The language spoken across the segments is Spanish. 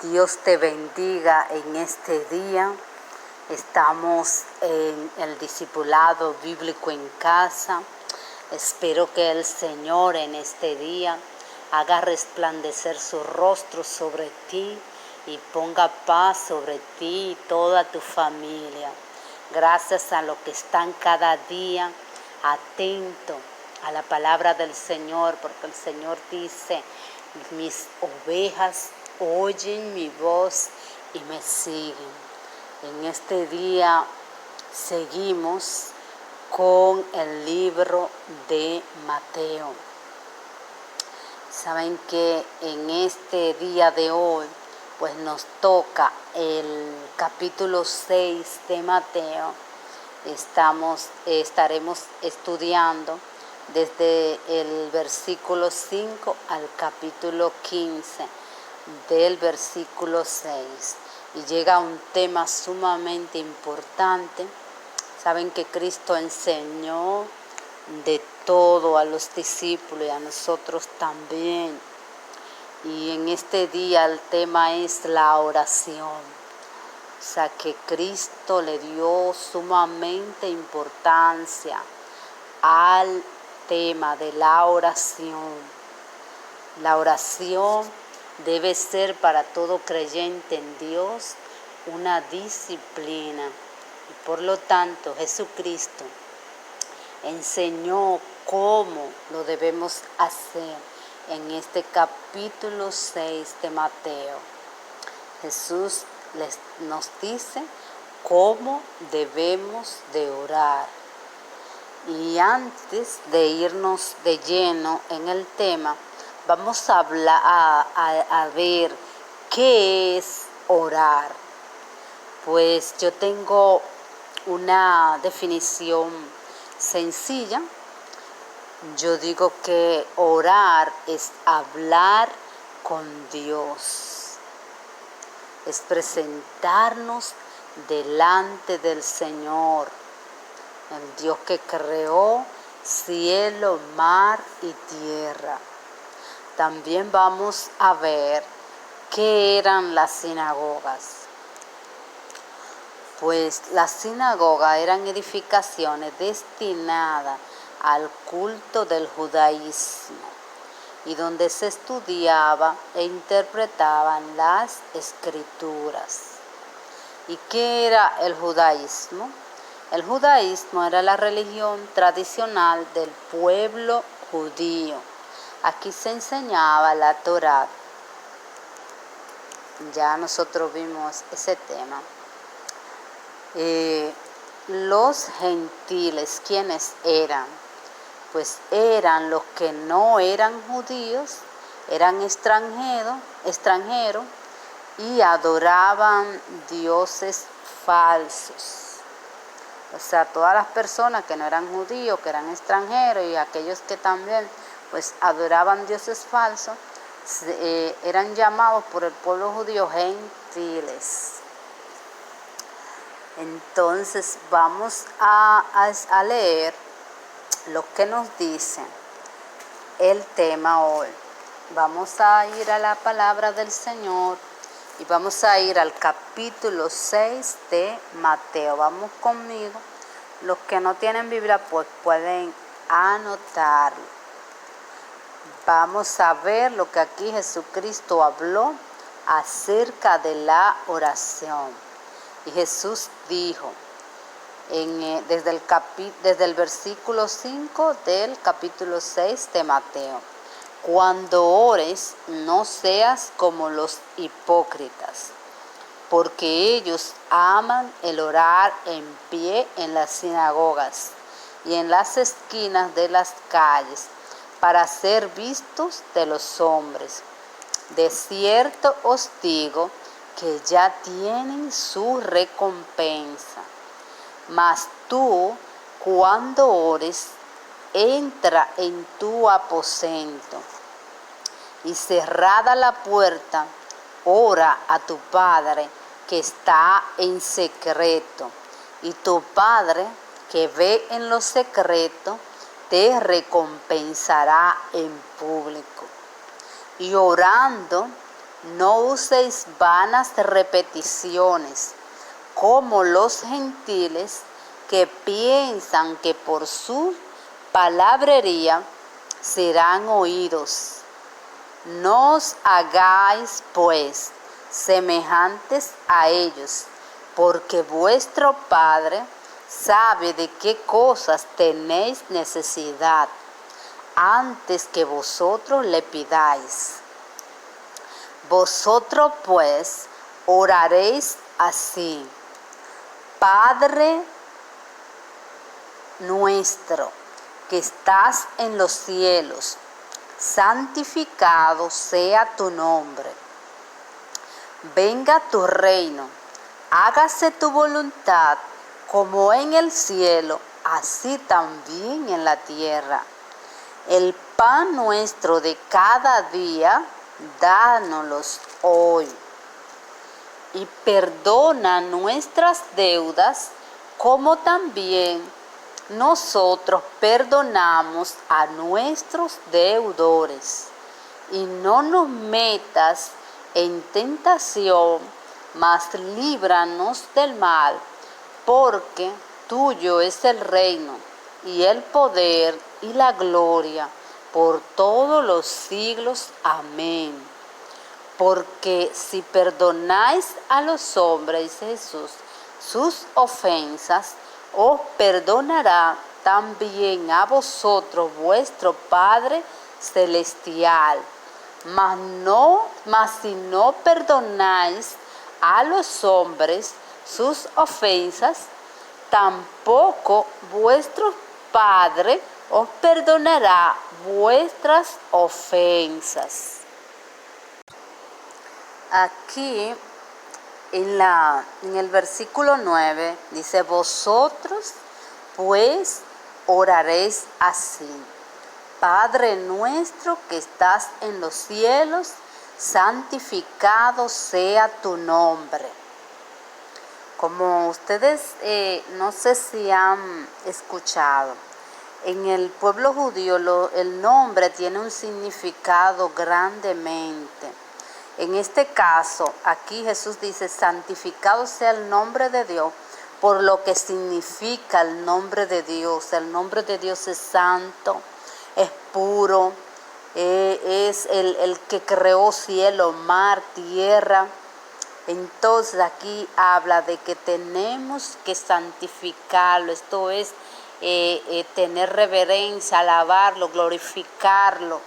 Dios te bendiga en este día. Estamos en el discipulado bíblico en casa. Espero que el Señor en este día haga resplandecer su rostro sobre ti y ponga paz sobre ti y toda tu familia. Gracias a los que están cada día atentos a la palabra del Señor, porque el Señor dice: mis ovejas oyen mi voz y me siguen. En este día seguimos con el libro de Mateo. Saben que en este día de hoy pues nos toca el capítulo 6 de Mateo. Estaremos estudiando desde el versículo 5 al capítulo 15 del versículo 6. Y llega un tema sumamente importante. Saben que Cristo enseñó de todo a los discípulos y a nosotros también. Y en este día el tema es la oración. O sea que Cristo le dio sumamente importancia al tema de la oración. La oración debe ser para todo creyente en Dios una disciplina. Y por lo tanto Jesucristo enseñó cómo lo debemos hacer en este capítulo 6 de Mateo. Jesús nos dice cómo debemos de orar. Y antes de irnos de lleno en el tema, vamos a hablar a ver qué es orar. Pues yo tengo una definición sencilla. Yo digo que orar es hablar con Dios. Es presentarnos delante del Señor, el Dios que creó cielo, mar y tierra. También vamos a ver qué eran las sinagogas. Pues las sinagogas eran edificaciones destinadas al culto del judaísmo y donde se estudiaba e interpretaban las escrituras. ¿Y qué era el judaísmo? El judaísmo era la religión tradicional del pueblo judío. Aquí se enseñaba la Torá. Ya nosotros vimos ese tema. Los gentiles, ¿quiénes eran? Pues eran los que no eran judíos, eran extranjeros y adoraban dioses falsos. O sea, todas las personas que no eran judíos, que eran extranjeros y aquellos que también pues adoraban dioses falsos, eran llamados por el pueblo judío gentiles. Entonces vamos a leer lo que nos dice el tema hoy. Vamos a ir a la palabra del Señor y vamos a ir al capítulo 6 de Mateo. Vamos conmigo. Los que no tienen Biblia pues pueden anotarlo. Vamos a ver lo que aquí Jesucristo habló acerca de la oración. Y Jesús dijo, desde el versículo 5 del capítulo 6 de Mateo: cuando ores, no seas como los hipócritas, porque ellos aman el orar en pie en las sinagogas y en las esquinas de las calles, para ser vistos de los hombres. De cierto os digo que ya tienen su recompensa. Mas tú, cuando ores, entra en tu aposento y cerrada la puerta, ora a tu Padre que está en secreto, y tu Padre que ve en lo secreto te recompensará en público. Y orando No uséis vanas repeticiones, como los gentiles que piensan que por su palabrería serán oídos. No os hagáis, pues, semejantes a ellos, porque vuestro Padre sabe de qué cosas tenéis necesidad, antes que vosotros le pidáis. Vosotros, pues, oraréis así: Padre nuestro, que estás en los cielos, santificado sea tu nombre. Venga tu reino, hágase tu voluntad, como en el cielo, así también en la tierra. El pan nuestro de cada día, dánoslos hoy. Y perdona nuestras deudas, como también nosotros perdonamos a nuestros deudores. Y no nos metas en tentación, mas líbranos del mal, porque tuyo es el reino, y el poder, y la gloria, por todos los siglos. Amén. Porque si perdonáis a los hombres, dice Jesús, sus ofensas, os perdonará también a vosotros vuestro Padre Celestial. Mas si no perdonáis a los hombres sus ofensas, tampoco vuestro Padre os perdonará vuestras ofensas. Aquí en el versículo 9 dice: vosotros pues oraréis así: Padre nuestro que estás en los cielos, santificado sea tu nombre. Como ustedes no sé si han escuchado, en el pueblo judío el nombre tiene un significado grandemente. En este caso, aquí Jesús dice: santificado sea el nombre de Dios, por lo que significa el nombre de Dios. El nombre de Dios es santo, es puro, es el que creó cielo, mar, tierra. Entonces aquí habla de que tenemos que santificarlo, esto es tener reverencia, alabarlo, glorificarlo.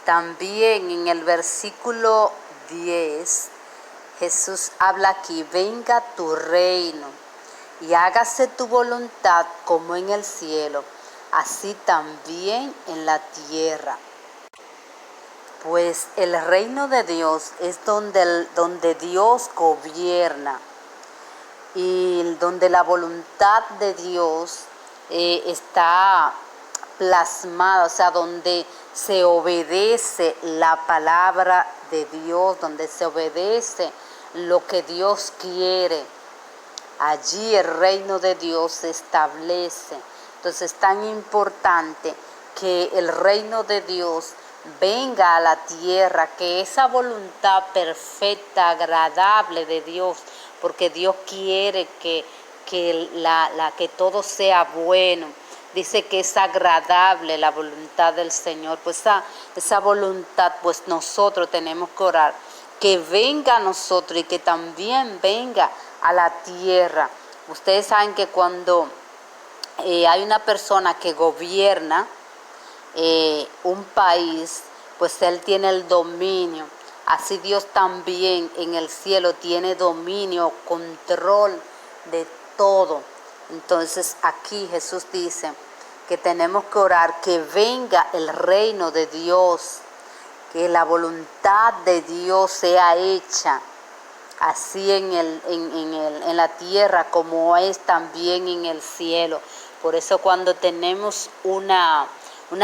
También en el versículo 10, Jesús habla aquí: venga tu reino y hágase tu voluntad como en el cielo, así también en la tierra. Pues el reino de Dios es donde Dios gobierna y donde la voluntad de Dios está plasmada, o sea, donde se obedece la palabra de Dios, donde se obedece lo que Dios quiere. Allí el reino de Dios se establece. Entonces es tan importante que el reino de Dios venga a la tierra, que esa voluntad perfecta, agradable de Dios, porque Dios quiere que todo sea bueno. Dice que es agradable la voluntad del Señor. Pues esa voluntad, pues nosotros tenemos que orar, que venga a nosotros y que también venga a la tierra. Ustedes saben que cuando hay una persona que gobierna un país, pues Él tiene el dominio. Así Dios también en el cielo tiene dominio, control de todo. Entonces aquí Jesús dice que tenemos que orar que venga el reino de Dios, que la voluntad de Dios sea hecha, así en la tierra como es también en el cielo. Por eso cuando tenemos una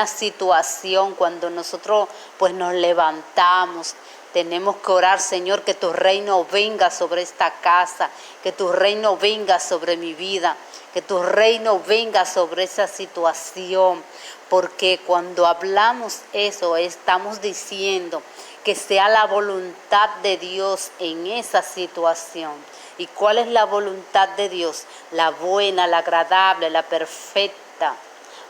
situación, cuando nosotros pues nos levantamos Tenemos que orar, Señor, que tu reino venga sobre esta casa, que tu reino venga sobre mi vida, que tu reino venga sobre esa situación, porque cuando hablamos eso, estamos diciendo que sea la voluntad de Dios en esa situación. ¿Y cuál es la voluntad de Dios? La buena, la agradable, la perfecta.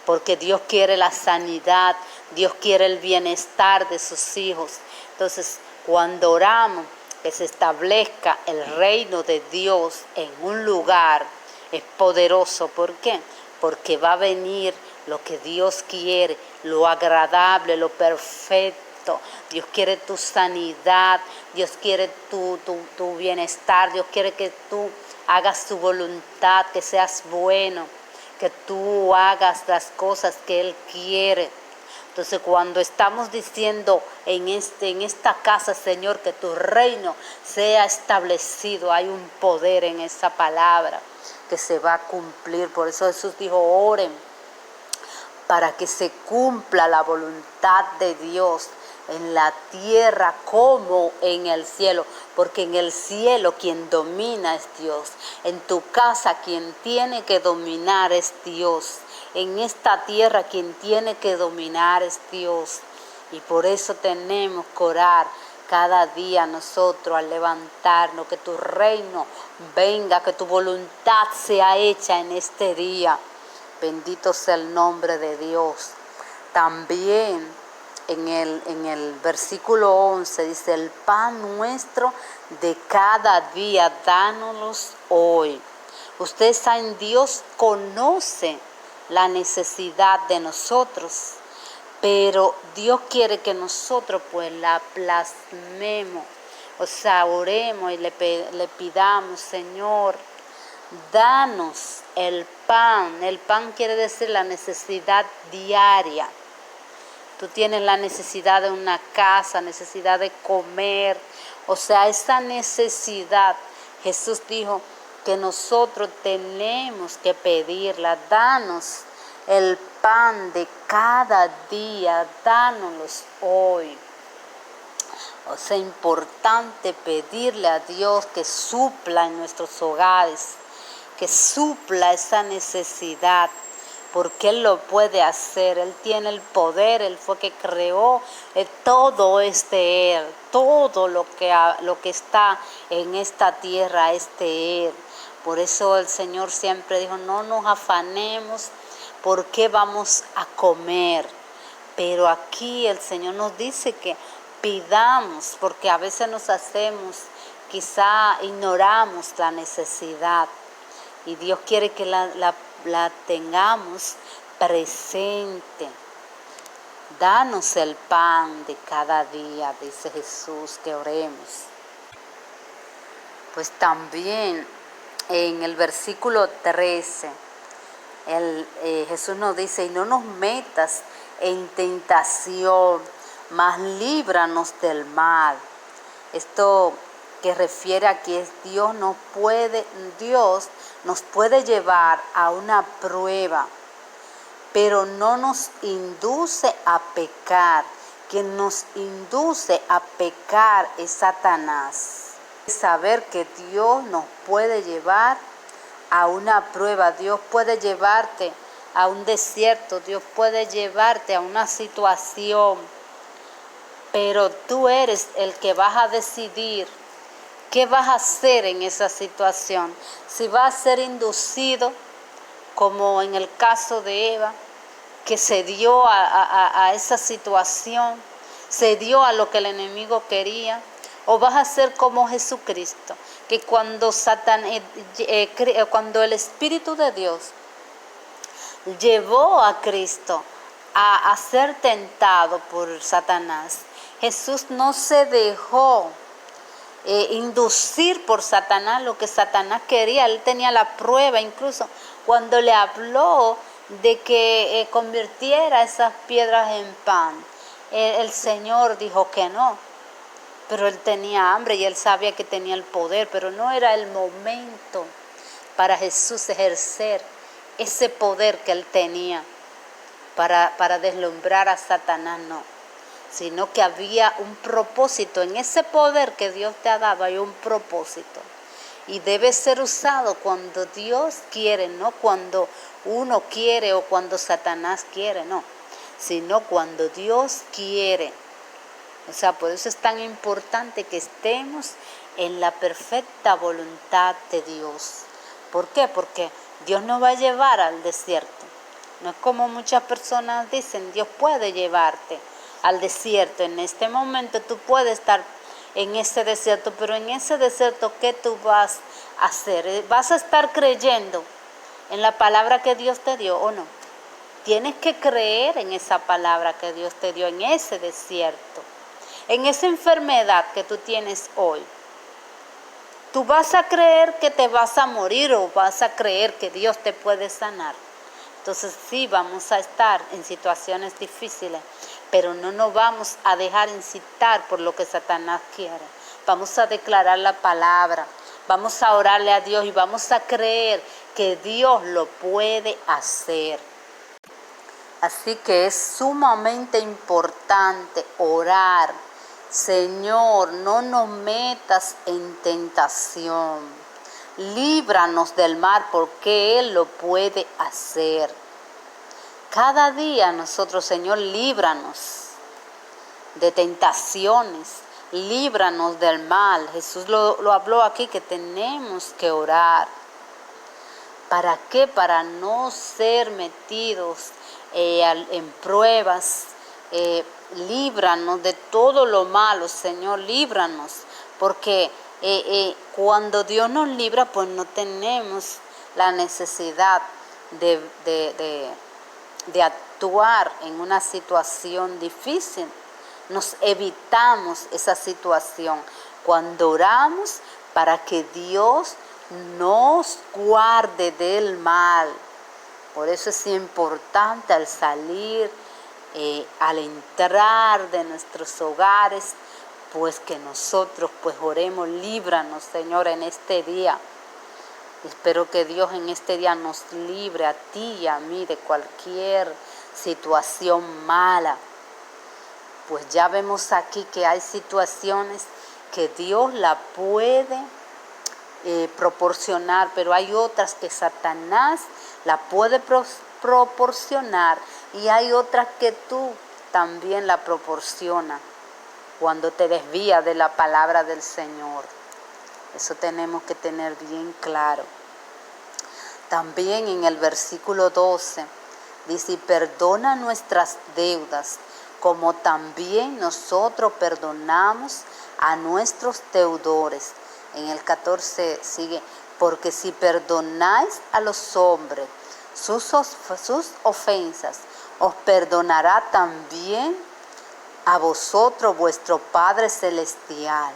Porque Dios quiere la sanidad, Dios quiere el bienestar de sus hijos. Entonces, cuando oramos que se establezca el reino de Dios en un lugar, es poderoso. ¿Por qué? Porque va a venir lo que Dios quiere, lo agradable, lo perfecto. Dios quiere tu sanidad, Dios quiere tu bienestar, Dios quiere que tú hagas su voluntad, que seas bueno, que tú hagas las cosas que Él quiere. Entonces, cuando estamos diciendo en esta casa, Señor, que tu reino sea establecido, hay un poder en esa palabra que se va a cumplir. Por eso Jesús dijo, oren para que se cumpla la voluntad de Dios en la tierra como en el cielo, porque en el cielo quien domina es Dios, en tu casa quien tiene que dominar es Dios, en esta tierra quien tiene que dominar es Dios, y por eso tenemos que orar cada día nosotros al levantarnos, que tu reino venga, que tu voluntad sea hecha en este día. Bendito sea el nombre de Dios. También en el versículo 11 dice, el pan nuestro de cada día, dánoslos hoy. Ustedes saben, Dios conoce la necesidad de nosotros, pero Dios quiere que nosotros pues la plasmemos, o sea, oremos y le pidamos, Señor, danos el pan. El pan quiere decir la necesidad diaria. Tú tienes la necesidad de una casa, necesidad de comer. O sea, esa necesidad, Jesús dijo que nosotros tenemos que pedirla. Danos el pan de cada día, dánoslos hoy. O sea, es importante pedirle a Dios que supla en nuestros hogares, que supla esa necesidad, porque Él lo puede hacer. Él tiene el poder, Él fue que creó, todo es de Él, todo lo que está en esta tierra es de Él. Por eso el Señor siempre dijo, no nos afanemos por qué vamos a comer. Pero aquí el Señor nos dice que pidamos, porque a veces nos hacemos, quizá ignoramos la necesidad. Y Dios quiere que la tengamos presente. Danos el pan de cada día, dice Jesús, que oremos. Pues también en el versículo 13, Jesús nos dice, y no nos metas en tentación, mas líbranos del mal. Esto que refiere a que Dios nos puede llevar a una prueba, pero no nos induce a pecar. Quien nos induce a pecar es Satanás. Saber que Dios nos puede llevar a una prueba, Dios puede llevarte a un desierto, Dios puede llevarte a una situación, pero tú eres el que vas a decidir qué vas a hacer en esa situación. Si vas a ser inducido, como en el caso de Eva, que se dio a esa situación, se dio a lo que el enemigo quería, o vas a ser como Jesucristo, que cuando el Espíritu de Dios llevó a Cristo a ser tentado por Satanás, Jesús no se dejó inducir por Satanás lo que Satanás quería. Él tenía la prueba, incluso cuando le habló de que convirtiera esas piedras en pan, el Señor dijo que no, pero él tenía hambre y él sabía que tenía el poder, pero no era el momento para Jesús ejercer ese poder que él tenía para deslumbrar a Satanás, no. sino que había un propósito. En ese poder que Dios te ha dado hay un propósito. Y debe ser usado cuando Dios quiere, no cuando uno quiere o cuando Satanás quiere, no, sino cuando Dios quiere. O sea, por eso es tan importante que estemos en la perfecta voluntad de Dios. ¿Por qué? Porque Dios nos va a llevar al desierto. No es como muchas personas dicen, Dios puede llevarte al desierto. En este momento tú puedes estar en ese desierto, pero en ese desierto, ¿qué tú vas a hacer? ¿Vas a estar creyendo en la palabra que Dios te dio o no? Tienes que creer en esa palabra que Dios te dio en ese desierto, en esa enfermedad que tú tienes hoy. ¿Tú vas a creer que te vas a morir o vas a creer que Dios te puede sanar? Entonces sí, vamos a estar en situaciones difíciles, pero no nos vamos a dejar incitar por lo que Satanás quiere. Vamos a declarar la palabra, vamos a orarle a Dios y vamos a creer que Dios lo puede hacer. Así que es sumamente importante orar. Señor, no nos metas en tentación. Líbranos del mal porque Él lo puede hacer. Cada día nosotros, Señor, líbranos de tentaciones. Líbranos del mal. Jesús lo habló aquí que tenemos que orar. ¿Para qué? Para no ser metidos en pruebas. Líbranos de todo lo malo, Señor, líbranos. Porque cuando Dios nos libra, pues no tenemos la necesidad de actuar en una situación difícil. Nos evitamos esa situación cuando oramos para que Dios nos guarde del mal. Por eso es importante al salir, al entrar de nuestros hogares, pues que nosotros pues oremos, líbranos, Señor, en este día. Espero que Dios en este día nos libre a ti y a mí de cualquier situación mala. Pues ya vemos aquí que hay situaciones que Dios la puede proporcionar, pero hay otras que Satanás la puede proporcionar y hay otras que tú también la proporcionas cuando te desvías de la palabra del Señor. Eso tenemos que tener bien claro. También en el versículo 12 dice, perdona nuestras deudas, como también nosotros perdonamos a nuestros deudores. En el 14 sigue, porque si perdonáis a los hombres sus ofensas, os perdonará también a vosotros vuestro Padre Celestial.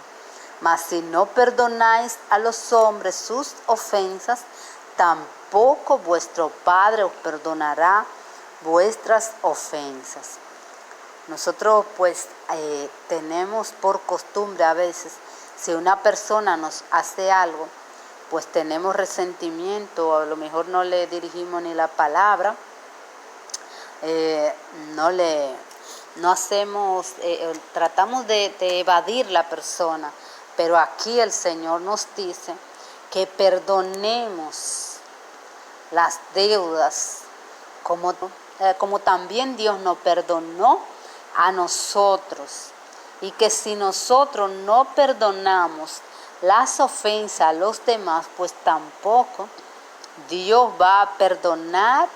Mas si no perdonáis a los hombres sus ofensas, tampoco vuestro Padre os perdonará vuestras ofensas. Nosotros pues tenemos por costumbre a veces, si una persona nos hace algo, pues tenemos resentimiento, o a lo mejor no le dirigimos ni la palabra, no hacemos, tratamos de evadir la persona, pero aquí el Señor nos dice que perdonemos las deudas, como también Dios nos perdonó a nosotros, y que si nosotros no perdonamos las ofensas a los demás, pues tampoco Dios va a perdonar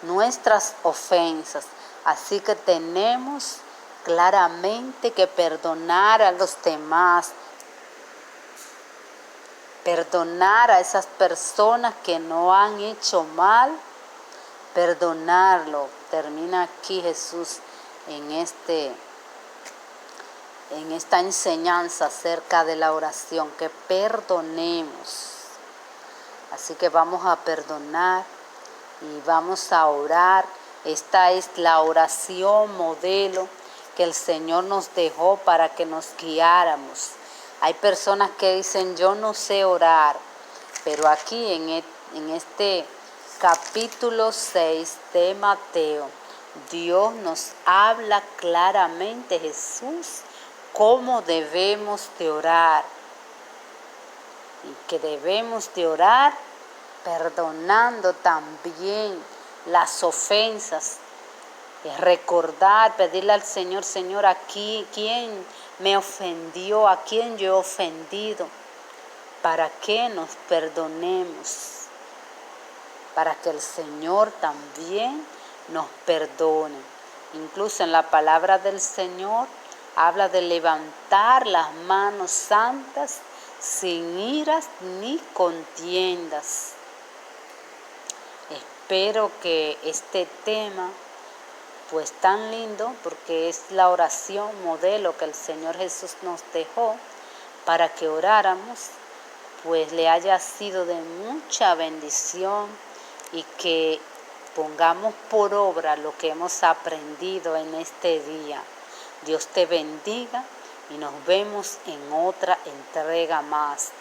nuestras ofensas. Así que tenemos claramente que perdonar a los demás, perdonar a esas personas que no han hecho mal, perdonarlo. Termina aquí Jesús en esta enseñanza acerca de la oración, que perdonemos. Así que vamos a perdonar y vamos a orar. Esta es la oración modelo que el Señor nos dejó para que nos guiáramos. Hay personas que dicen, yo no sé orar, pero aquí en este capítulo 6 de Mateo Dios nos habla claramente, Jesús, cómo debemos de orar. Y que debemos de orar perdonando también las ofensas. Es recordar, pedirle al Señor, Señor, aquí, ¿quién me ofendió? ¿A quién yo he ofendido? Para que nos perdonemos, para que el Señor también nos perdone. Incluso en la palabra del Señor habla de levantar las manos santas sin iras ni contiendas. Espero que este tema, pues tan lindo, porque es la oración modelo que el Señor Jesús nos dejó para que oráramos, pues le haya sido de mucha bendición y que pongamos por obra lo que hemos aprendido en este día. Dios te bendiga y nos vemos en otra entrega más.